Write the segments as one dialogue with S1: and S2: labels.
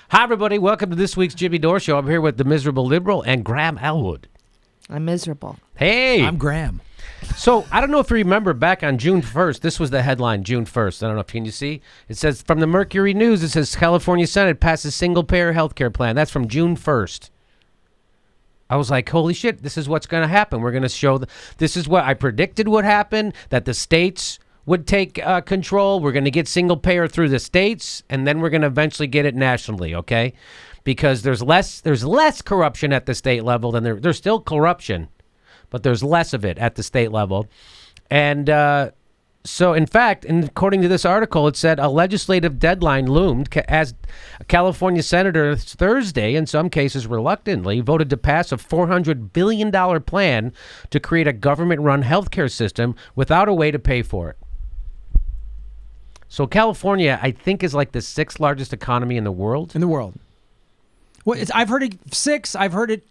S1: Hi, everybody. Welcome to this week's Jimmy Dore Show. I'm here with the miserable liberal and Graham Elwood.
S2: I'm miserable.
S1: Hey.
S3: I'm Graham.
S1: So, I don't know if you remember back on June 1st, this was the headline, June 1st. I don't know if can you see? It says, from the Mercury News, it says, California Senate passes single-payer health care plan. That's from June 1st. I was like, holy shit, this is what's going to happen. We're going to show, this is what I predicted would happen, that the states would take control. We're going to get single payer through the states, and then we're going to eventually get it nationally, okay? Because there's less corruption at the state level than there's still corruption, but there's less of it at the state level. And so, in fact, according to this article, it said a legislative deadline loomed as California senators Thursday, in some cases reluctantly, voted to pass a $400 billion plan to create a government-run healthcare system without a way to pay for it. So California, I think, is like the sixth largest economy in the world.
S3: Well, I've heard it 6. I've heard it.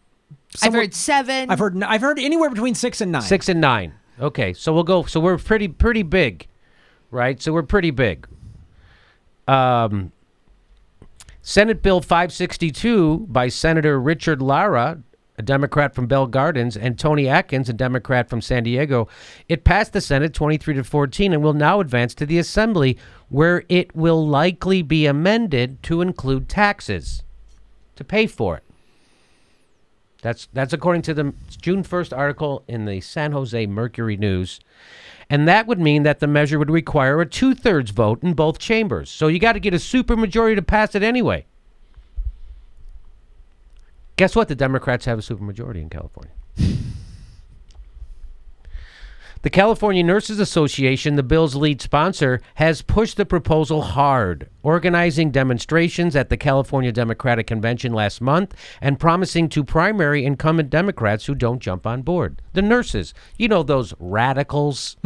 S2: I've heard 7.
S3: I've heard anywhere between 6 and 9.
S1: 6 and 9. Okay, so we'll go. So we're pretty big, right? So we're pretty big. Senate Bill 562 by Senator Richard Lara, a Democrat from Bell Gardens, and Tony Atkins, a Democrat from San Diego. It passed the Senate 23-14 and will now advance to the Assembly, where it will likely be amended to include taxes to pay for it. That's according to the June 1st article in the San Jose Mercury News. And that would mean that the measure would require a 2/3 vote in both chambers. So you got to get a supermajority to pass it anyway. Guess what? The Democrats have a supermajority in California. The California Nurses Association, the bill's lead sponsor, has pushed the proposal hard, organizing demonstrations at the California Democratic Convention last month and promising to primary incumbent Democrats who don't jump on board. The nurses, you know, those radicals.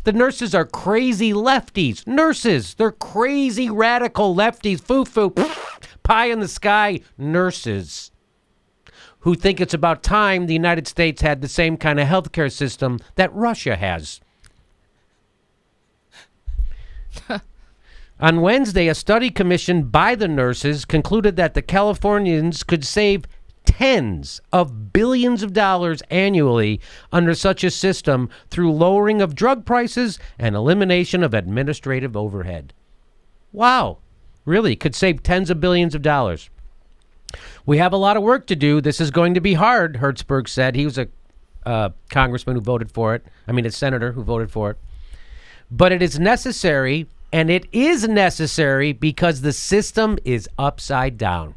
S1: The nurses are crazy lefties. Nurses, they're crazy radical lefties. Foo-foo, pie in the sky nurses who think it's about time the United States had the same kind of healthcare system that Russia has. On Wednesday, a study commissioned by the nurses concluded that the Californians could save tens of billions of dollars annually under such a system through lowering of drug prices and elimination of administrative overhead. Wow, really, could save tens of billions of dollars. We have a lot of work to do. This is going to be hard, Hertzberg said. He was a congressman who voted for it. I mean, a senator who voted for it. But it is necessary, and it is necessary because the system is upside down.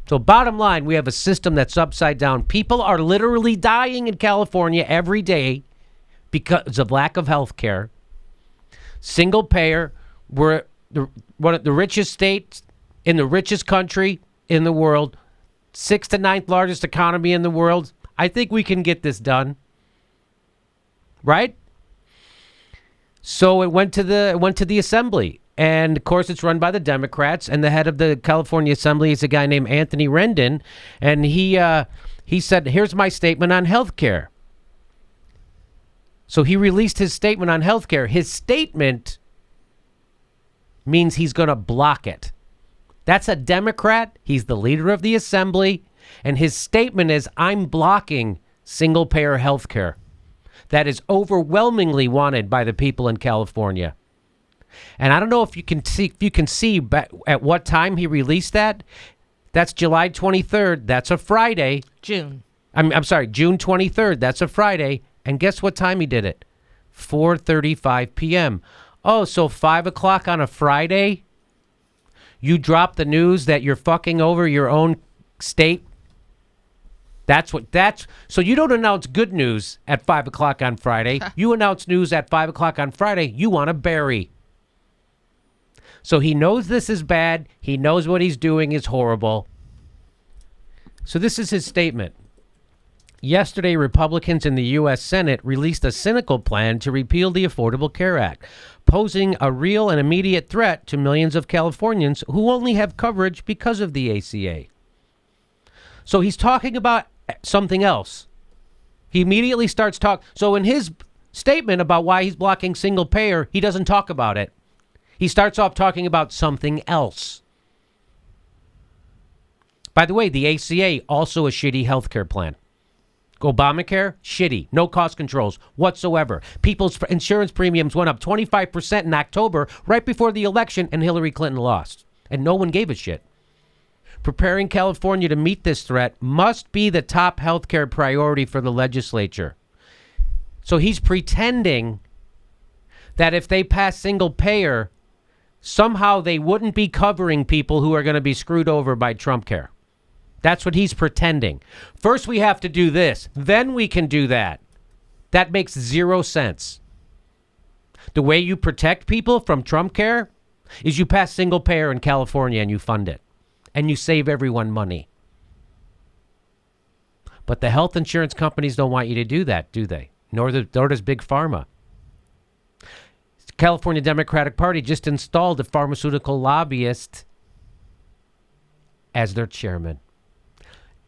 S1: So bottom line, we have a system that's upside down. People are literally dying in California every day because of lack of health care. Single payer. We're one of the richest states in the richest country in the world, 6th to 9th largest economy in the world. I think we can get this done. Right? So it went to the Assembly. And of course it's run by the Democrats, and the head of the California Assembly is a guy named Anthony Rendon, and he said, "Here's my statement on health care." So he released his statement on health care. His statement means he's going to block it. That's a Democrat. He's the leader of the Assembly. And his statement is, I'm blocking single-payer health care. That is overwhelmingly wanted by the people in California. And I don't know if you can see at what time he released that. That's July 23rd. That's a Friday. I'm sorry, June 23rd. That's a Friday. And guess what time he did it? 4:35 p.m. Oh, so 5 o'clock on a Friday? You drop the news that you're fucking over your own state? So you don't announce good news at 5 o'clock on Friday. You announce news at 5 o'clock on Friday you want to bury. So he knows this is bad. He knows what he's doing is horrible. So this is his statement. Yesterday, Republicans in the U.S. Senate released a cynical plan to repeal the Affordable Care Act, posing a real and immediate threat to millions of Californians who only have coverage because of the ACA. So he's talking about something else. He immediately starts talking. So in his statement about why he's blocking single payer, he doesn't talk about it. He starts off talking about something else. By the way, the ACA, also a shitty healthcare plan. Obamacare, shitty. No cost controls whatsoever. People's insurance premiums went up 25% in October, right before the election, and Hillary Clinton lost. And no one gave a shit. Preparing California to meet this threat must be the top healthcare priority for the legislature. So he's pretending that if they pass single payer, somehow they wouldn't be covering people who are going to be screwed over by Trump care. That's what he's pretending. First, we have to do this. Then we can do that. That makes zero sense. The way you protect people from Trump care is you pass single payer in California and you fund it. And you save everyone money. But the health insurance companies don't want you to do that, do they? Nor does Big Pharma. California Democratic Party just installed a pharmaceutical lobbyist as their chairman.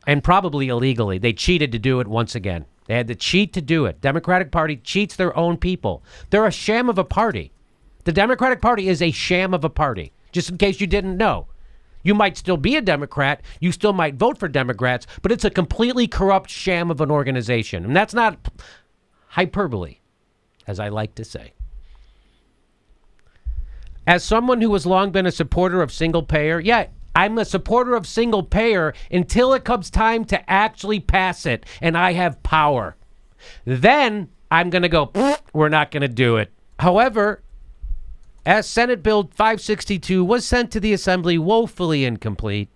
S1: And probably illegally. They cheated to do it once again. They had to cheat to do it. Democratic Party cheats their own people. They're a sham of a party. The Democratic Party is a sham of a party. Just in case you didn't know. You might still be a Democrat. You still might vote for Democrats. But it's a completely corrupt sham of an organization. And that's not hyperbole, as I like to say. As someone who has long been a supporter of single payer, yeah, I'm a supporter of single payer until it comes time to actually pass it and I have power. Then I'm going to go, we're not going to do it. However, as Senate Bill 562 was sent to the Assembly woefully incomplete,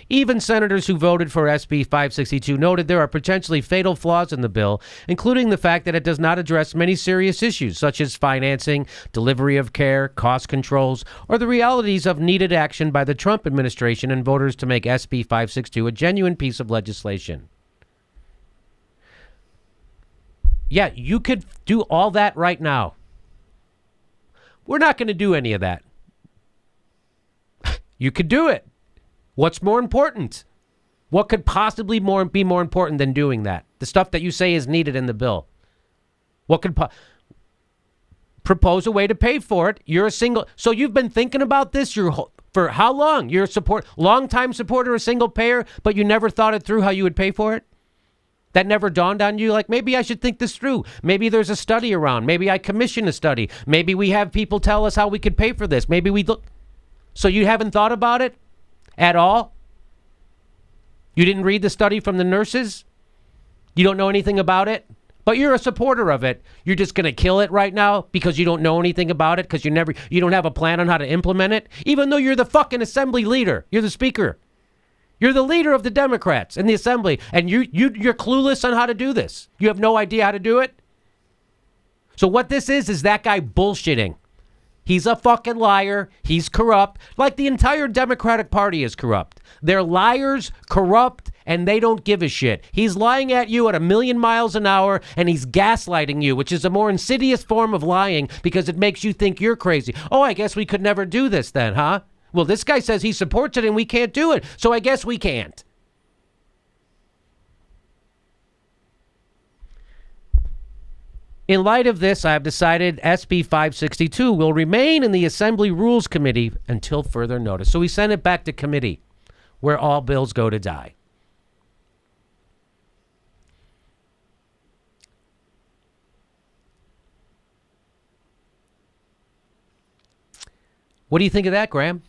S1: even senators who voted for SB 562 noted there are potentially fatal flaws in the bill, including the fact that it does not address many serious issues such as financing, delivery of care, cost controls, or the realities of needed action by the Trump administration and voters to make SB 562 a genuine piece of legislation. Yeah, you could do all that right now. We're not going to do any of that. You could do it. What's more important? What could possibly be more important than doing that? The stuff that you say is needed in the bill. What could propose a way to pay for it? You're a single. So you've been thinking about this for how long? You're a long-time supporter of single payer, but you never thought it through how you would pay for it? That never dawned on you? Like, maybe I should think this through. Maybe there's a study around. Maybe I commission a study. Maybe we have people tell us how we could pay for this. Maybe we look. So you haven't thought about it at all? You didn't read the study from the nurses? You don't know anything about it? But you're a supporter of it. You're just going to kill it right now because you don't know anything about it, because you don't have a plan on how to implement it, even though you're the fucking assembly leader. You're the speaker. You're the leader of the Democrats in the assembly, and you're clueless on how to do this. You have no idea how to do it. So what this is that guy bullshitting. He's a fucking liar. He's corrupt. Like the entire Democratic Party is corrupt. They're liars, corrupt, and they don't give a shit. He's lying at you at 1,000,000 miles an hour, and he's gaslighting you, which is a more insidious form of lying because it makes you think you're crazy. Oh, I guess we could never do this then, huh? Well, this guy says he supports it and we can't do it, so I guess we can't. In light of this, I have decided SB 562 will remain in the Assembly Rules Committee until further notice. So we sent it back to committee, where all bills go to die. What do you think of that, Graham?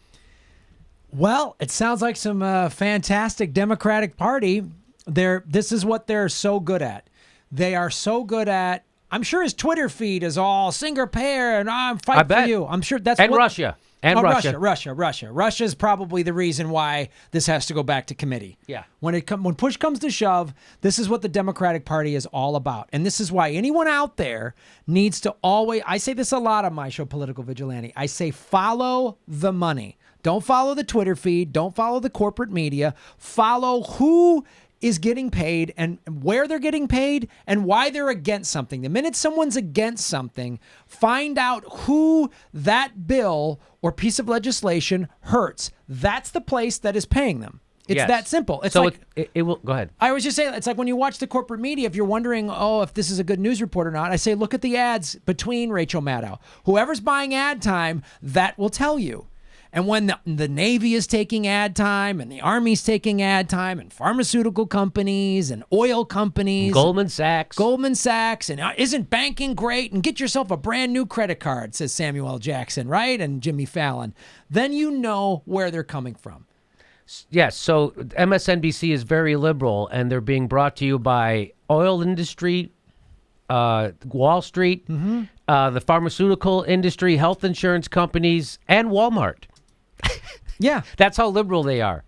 S3: Well, it sounds like some fantastic Democratic Party. This is what they're so good at. They are so good at. I'm sure his Twitter feed is all single payer and I'm fighting for you. I'm sure that's
S1: Russia.
S3: Russia is probably the reason why this has to go back to committee.
S1: Yeah.
S3: When push comes to shove, this is what the Democratic Party is all about. And this is why anyone out there needs to always, I say this a lot on my show, Political Vigilante. I say follow the money. Don't follow the Twitter feed. Don't follow the corporate media. Follow who is getting paid and where they're getting paid and why they're against something. The minute someone's against something, find out who that bill or piece of legislation hurts. That's the place that is paying them. It's that simple. It's
S1: so
S3: like,
S1: it will go ahead.
S3: I was just saying, it's like when you watch the corporate media, if you're wondering, if this is a good news report or not, I say, look at the ads between Rachel Maddow. Whoever's buying ad time, that will tell you. And when the Navy is taking ad time and the Army's taking ad time and pharmaceutical companies and oil companies.
S1: Goldman Sachs.
S3: And isn't banking great? And get yourself a brand new credit card, says Samuel L. Jackson, right? And Jimmy Fallon. Then you know where they're coming from.
S1: Yes, so MSNBC is very liberal, and they're being brought to you by oil industry, Wall Street, the pharmaceutical industry, health insurance companies, and Walmart.
S3: Yeah.
S1: That's how liberal they are.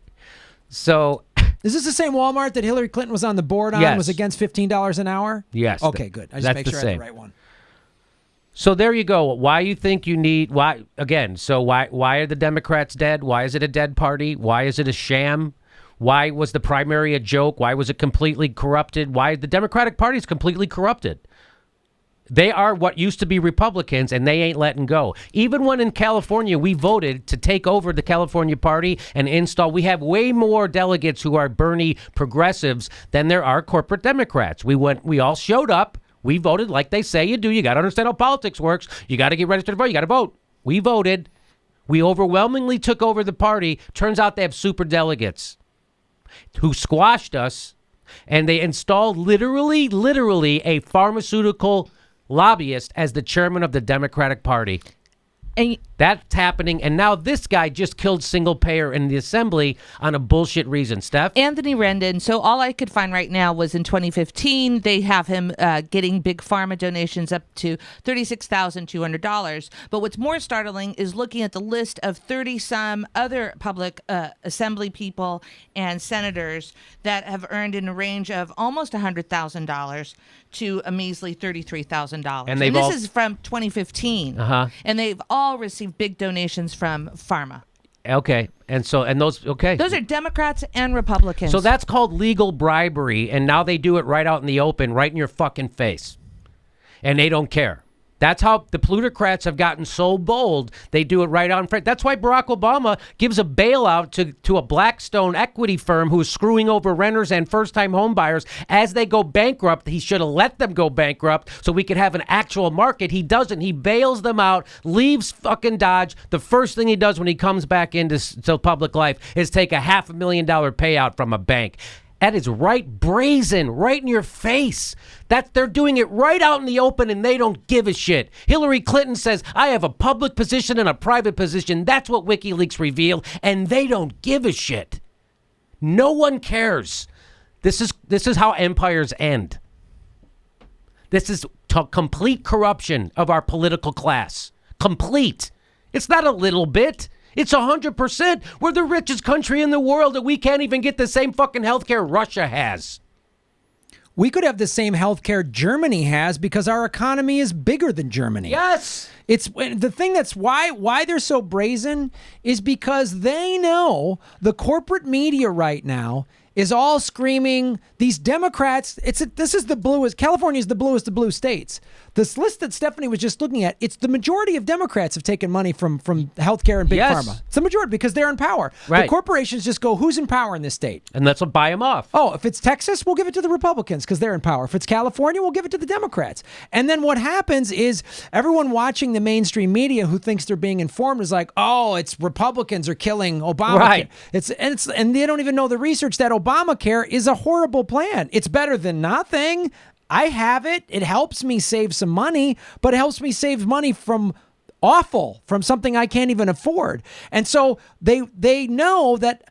S1: So,
S3: is this the same Walmart that Hillary Clinton was on the board on,
S1: yes.
S3: was against $15 an hour?
S1: Yes.
S3: Okay, good. I just make sure I have the right one.
S1: So there you go. Why you think you need why are the Democrats dead? Why is it a dead party? Why is it a sham? Why was the primary a joke? Why was it completely corrupted? Why the Democratic Party is completely corrupted? They are what used to be Republicans, and they ain't letting go. Even when in California we voted to take over the California Party and install, we have way more delegates who are Bernie progressives than there are corporate Democrats. We all showed up. We voted like they say you do. You got to understand how politics works. You got to get registered to vote. You got to vote. We voted. We overwhelmingly took over the party. Turns out they have super delegates who squashed us, and they installed literally a pharmaceutical lobbyist as the chairman of the Democratic Party.
S2: And
S1: that's happening, and now this guy just killed single payer in the assembly on a bullshit reason. Steph?
S2: Anthony Rendon. So all I could find right now was in 2015, they have him getting big pharma donations up to $36,200. But what's more startling is looking at the list of 30-some other public assembly people and senators that have earned in a range of almost $100,000 to a measly $33,000. And this is from 2015. And they've all received big donations from pharma.
S1: Okay. Those
S2: are Democrats and Republicans.
S1: So that's called legal bribery, and now they do it right out in the open, right in your fucking face. And they don't care. That's how the plutocrats have gotten so bold. They do it right on front. That's why Barack Obama gives a bailout to a Blackstone equity firm who's screwing over renters and first-time home buyers as they go bankrupt. He should have let them go bankrupt so we could have an actual market. He doesn't. He bails them out, leaves fucking Dodge. The first thing he does when he comes back into public life is take a $500,000 payout from a bank. That is right brazen, right in your face. They're doing it right out in the open, and they don't give a shit. Hillary Clinton says, I have a public position and a private position. That's what WikiLeaks revealed, and they don't give a shit. No one cares. This is how empires end. This is complete corruption of our political class. Complete. It's not a little bit. It's 100%. We're the richest country in the world, and we can't even get the same fucking healthcare Russia has.
S3: We could have the same healthcare Germany has because our economy is bigger than Germany.
S1: Yes.
S3: It's the thing that's why they're so brazen is because they know the corporate media right now is all screaming these Democrats. This is the bluest. California is the bluest of blue states. This list that Stephanie was just looking at, it's the majority of Democrats have taken money from healthcare and big pharma. It's the majority because they're in power.
S1: Right.
S3: The corporations just go, who's in power in this state?
S1: And let's buy them off.
S3: Oh, if it's Texas, we'll give it to the Republicans because they're in power. If it's California, we'll give it to the Democrats. And then what happens is everyone watching the mainstream media who thinks they're being informed is like, oh, it's Republicans are killing Obamacare.
S1: Right.
S3: And they don't even know the research that Obamacare is a horrible plan. It's better than nothing. I have it. It helps me save some money, but it helps me save money from something I can't even afford. And so they know that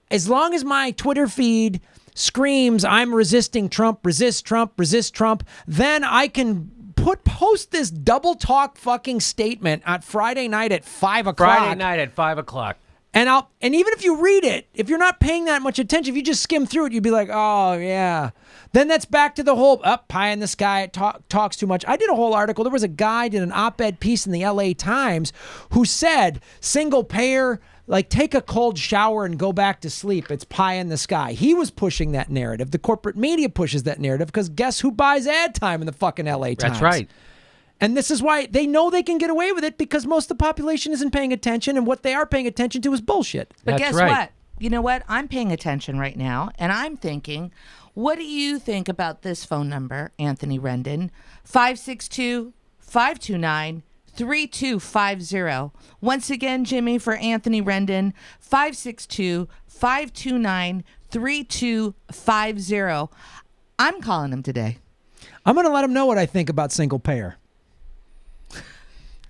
S3: as long as my Twitter feed screams, I'm resisting Trump, resist Trump, resist Trump, then I can post this double talk fucking statement on Friday night at 5 o'clock.
S1: Friday night at 5 o'clock.
S3: And even if you read it, if you're not paying that much attention, if you just skim through it, you'd be like, oh, yeah. Then that's back to the whole pie in the sky, talks too much. I did a whole article. There was a guy did an op-ed piece in the LA Times who said single payer, like take a cold shower and go back to sleep. It's pie in the sky. He was pushing that narrative. The corporate media pushes that narrative because guess who buys ad time in the fucking LA Times?
S1: That's right.
S3: And this is why they know they can get away with it because most of the population isn't paying attention, and what they are paying attention to is bullshit.
S2: But
S1: That's
S2: guess
S1: right.
S2: what? You know what? I'm paying attention right now, and I'm thinking, what do you think about this phone number, Anthony Rendon? 562-529-3232. 3250. Once again, Jimmy, for Anthony Rendon, 562-529-3250. I'm calling him today.
S3: I'm going to let him know what I think about single payer.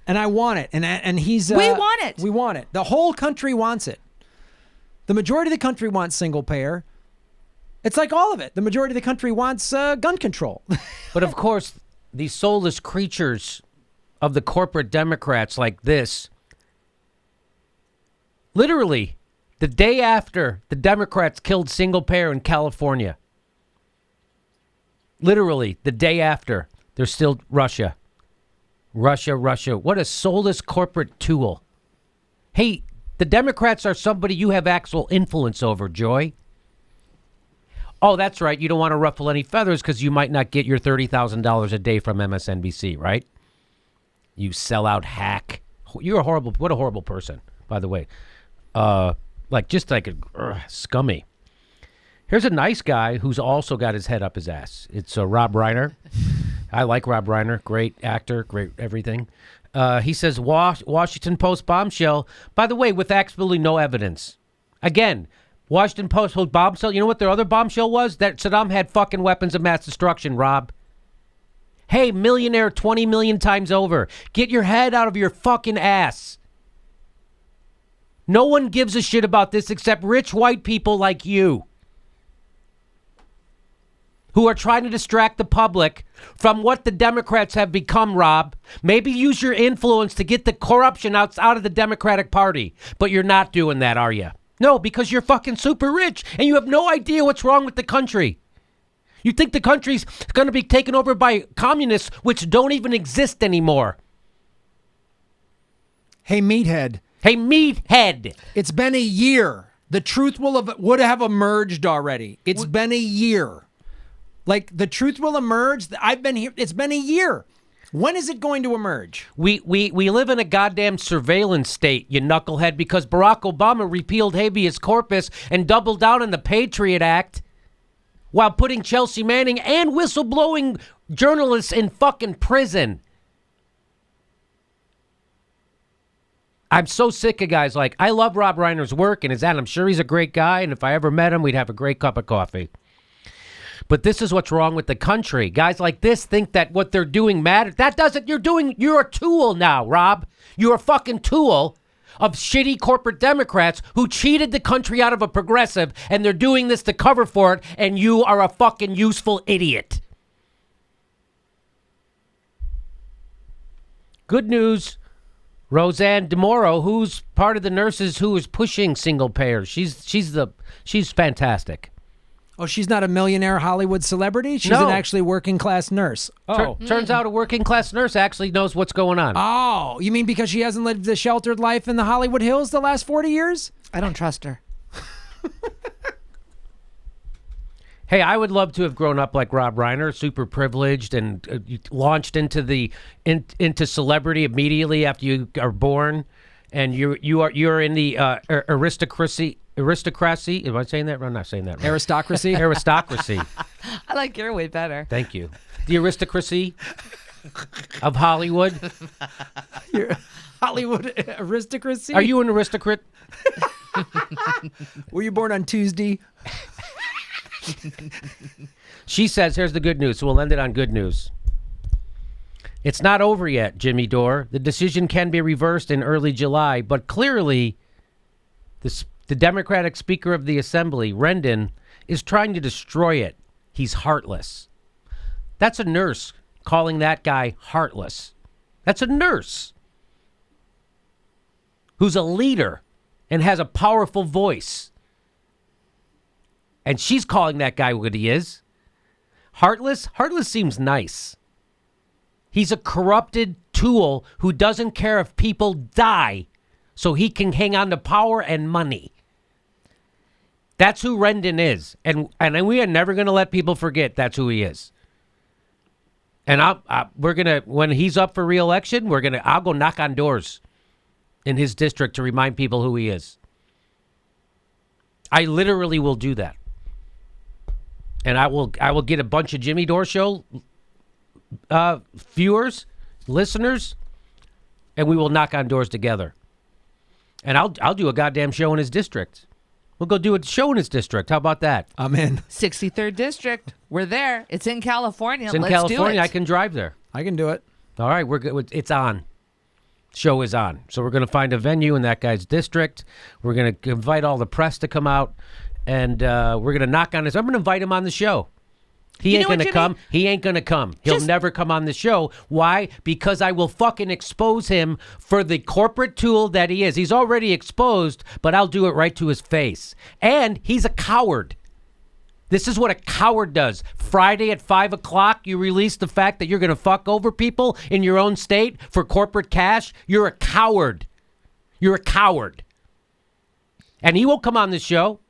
S3: And I want it. And he's...
S2: we want it.
S3: We want it. The whole country wants it. The majority of the country wants single payer. It's like all of it. The majority of the country wants gun control.
S1: But of course, these soulless creatures of the corporate Democrats like this, literally, the day after the Democrats killed single payer in California, literally, the day after, there's still Russia. Russia. What a soulless corporate tool. Hey, the Democrats are somebody you have actual influence over, Joy. Oh, that's right. You don't want to ruffle any feathers because you might not get your $30,000 a day from MSNBC, right? You sellout hack. You're what a horrible person, by the way. Scummy. Here's a nice guy who's also got his head up his ass. It's Rob Reiner. I like Rob Reiner. Great actor, great everything. He says, Washington Post bombshell, by the way, with absolutely no evidence. Again, Washington Post bombshell. You know what their other bombshell was? That Saddam had fucking weapons of mass destruction, Rob. Hey, millionaire 20 million times over. Get your head out of your fucking ass. No one gives a shit about this except rich white people like you, who are trying to distract the public from what the Democrats have become, Rob. Maybe use your influence to get the corruption out of the Democratic Party. But you're not doing that, are you? No, because you're fucking super rich and you have no idea what's wrong with the country. You think the country's going to be taken over by communists, which don't even exist anymore.
S3: Hey, meathead. It's been a year. The truth would have emerged already. It's been a year. Like, the truth will emerge. I've been here. It's been a year. When is it going to emerge?
S1: We live in a goddamn surveillance state, you knucklehead, because Barack Obama repealed habeas corpus and doubled down on the Patriot Act while putting Chelsea Manning and whistleblowing journalists in fucking prison. I'm so sick of guys like, I love Rob Reiner's work and I'm sure he's a great guy, and if I ever met him, we'd have a great cup of coffee. But this is what's wrong with the country. Guys like this think that what they're doing matters. That doesn't. You're a tool now, Rob. You're a fucking tool of shitty corporate Democrats who cheated the country out of a progressive, and they're doing this to cover for it, and you are a fucking useful idiot. Good news. Roseanne DeMoro, who's part of the nurses who is pushing single payer. She's fantastic.
S3: Oh, she's not a millionaire Hollywood celebrity? She's an actually working class nurse. Oh.
S1: Turns out a working class nurse actually knows what's going on.
S3: Oh, you mean because she hasn't lived the sheltered life in the Hollywood Hills the last 40 years?
S2: I don't trust her.
S1: Hey, I would love to have grown up like Rob Reiner, super privileged, and launched into into celebrity immediately after you are born, and you're in the aristocracy. Am I saying that? I'm not saying that right.
S3: Aristocracy.
S1: Aristocracy.
S2: I like your way better.
S1: Thank you. The aristocracy of Hollywood.
S3: Your Hollywood aristocracy.
S1: Are you an aristocrat?
S3: Were you born on Tuesday?
S1: She says, here's the good news. So we'll end it on good news. It's not over yet, Jimmy Dore. The decision can be reversed in early July, but clearly the Democratic Speaker of the Assembly, Rendon, is trying to destroy it. He's heartless. That's a nurse calling that guy heartless. That's a nurse who's a leader and has a powerful voice. And she's calling that guy what he is. Heartless? Heartless seems nice. He's a corrupted tool who doesn't care if people die so he can hang on to power and money. That's who Rendon is. And we are never going to let people forget that's who he is. And we're going to, when he's up for re-election, I'll go knock on doors in his district to remind people who he is. I literally will do that. And I will get a bunch of Jimmy Dore Show viewers, listeners, and we will knock on doors together. And I'll do a goddamn show in his district. We'll go do a show in his district. How about that?
S3: I'm in.
S2: 63rd District. We're there. It's in California.
S1: It's in
S2: Let's
S1: California.
S2: do it.
S1: I can drive there.
S3: I can do it.
S1: All right, we're good. It's on. Show is on. So we're going to find a venue in that guy's district. We're going to invite all the press to come out, and we're going to knock on his. I'm going to invite him on the show. He ain't going to come. He ain't going to come. He'll never come on the show. Why? Because I will fucking expose him for the corporate tool that he is. He's already exposed, but I'll do it right to his face. And he's a coward. This is what a coward does. Friday at 5 o'clock, you release the fact that you're going to fuck over people in your own state for corporate cash. You're a coward. You're a coward. And he won't come on this show.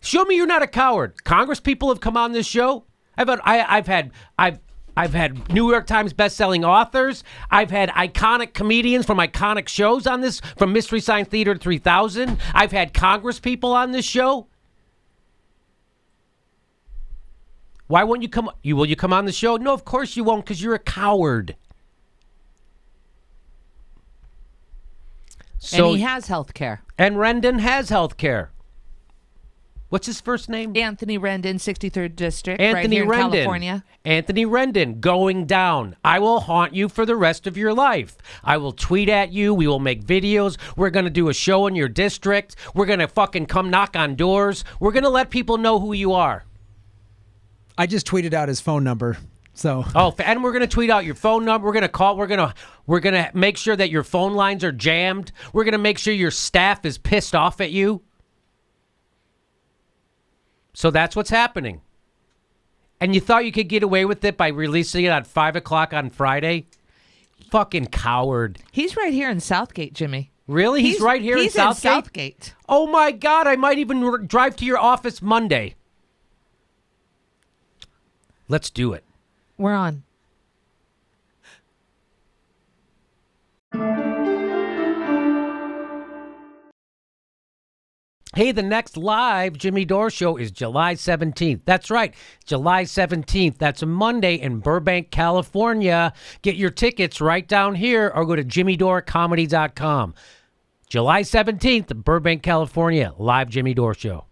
S1: Show me you're not a coward. Congress people have come on this show. I've had New York Times best-selling authors. I've had iconic comedians from iconic shows on this, from Mystery Science Theater 3000. I've had Congress people on this show. Why won't you come? Will you come on the show? No, of course you won't, because you're a coward. So,
S2: and he has health care.
S1: And Rendon has health care. What's his first name?
S2: Anthony Rendon, 63rd District,
S1: Anthony
S2: right here
S1: Rendon.
S2: in California.
S1: Anthony Rendon, going down. I will haunt you for the rest of your life. I will tweet at you. We will make videos. We're going to do a show in your district. We're going to fucking come knock on doors. We're going to let people know who you are.
S3: I just tweeted out his phone number. So
S1: and we're going to tweet out your phone number. We're going to call. We're going to make sure that your phone lines are jammed. We're going to make sure your staff is pissed off at you. So that's what's happening. And you thought you could get away with it by releasing it at 5 o'clock on Friday? Fucking coward.
S2: He's right here in Southgate, Jimmy.
S1: Really? He's right here in Southgate?
S2: He's in Southgate.
S1: Oh, my God. I might even drive to your office Monday. Let's do it.
S2: We're on.
S1: Hey, the next live Jimmy Dore show is July 17th. That's right, July 17th. That's a Monday in Burbank, California. Get your tickets right down here or go to jimmydorecomedy.com. July 17th, Burbank, California, live Jimmy Dore show.